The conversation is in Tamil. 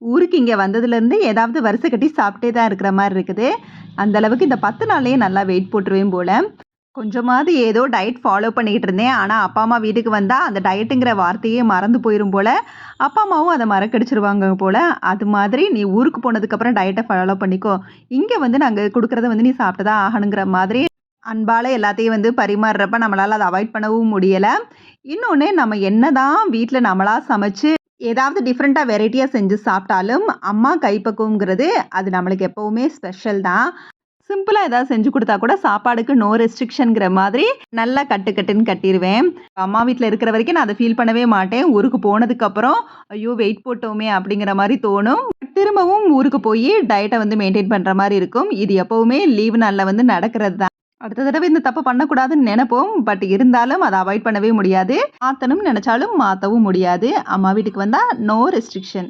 ஊருக்கு இங்கே வந்ததுலேருந்து ஏதாவது வரிசை கட்டி சாப்பிட்டே தான் இருக்கிற மாதிரி இருக்குது. அந்த அளவுக்கு இந்த 10 நாள்லயே நல்லா வெயிட் போட்டுருவேன் போல. கொஞ்சமாவது ஏதோ டயட் ஃபாலோ பண்ணிக்கிட்டு இருந்தேன். ஆனா, அப்பா, அம்மா வீட்டுக்கு வந்தா அந்த டயட்டுங்கிற வார்த்தையே மறந்து போயிரும் போல. அப்பா, அம்மாவும் அத மறக்கடிச்சுருவாங்க போல. அது மாதிரி நீ ஊருக்கு போனதுக்கப்புறம் டயட்ட ஃபாலோ பண்ணிக்கோ. இங்க வந்து நாங்க குடுக்குறத வந்து நீ சாப்பிட்டு தான் ஆகணுங்கிற மாதிரி அன்பால எல்லாத்தையும் வந்து பரிமாறுறப்ப நம்மளால அத அவாய்ட் பண்ணவும் முடியல. இன்னொன்னு நம்ம என்னதான் வீட்ல நம்மளா சமைச்சு ஏதாவது டிஃபரெண்ட்டா வெரைட்டியா செஞ்சு சாப்பிட்டாலும், அம்மா கைப்பக்குவம்ங்கிறது அது நம்மளுக்கு எப்பவுமே ஸ்பெஷல் தான். சிம்பிளா ஏதாவது செஞ்சு குடுத்தா கூட சாப்பாடுக்கு நோ ரெஸ்ட்ரிக்ஷன்ங்கிற மாதிரி நல்லா கட்டுன்னு கட்டிருவேன். அம்மா வீட்ல இருக்கிற வரைக்கும் நான் அத ஃபீல் பண்ணவே மாட்டேன். ஊருக்கு போனதுக்கப்புறம், ஐயோ! வெயிட் போட்டோமே அப்படிங்கிற மாரி தோணும். திரும்பவும் ஊருக்கு போயி டயட்ட வந்து மெயின்டெயின் பண்ற மாரி இருக்கும். இது எப்பவுமே லீவ் நாள்ல வந்து நடக்கிறது தான். அடுத்த தடவ இந்த தப்ப பண்ணக்கூடாதுன்னு நெனைப்போம். பட் இருந்தாலும் அத அவாய்ட் பண்ணவே முடியாது. மாத்தணும்னு நெனைச்சாலும் மாத்தவும் முடியாது. அம்மா வீட்டுக்கு வந்தா நோ ரெஸ்ட்ரிக்ஷன்.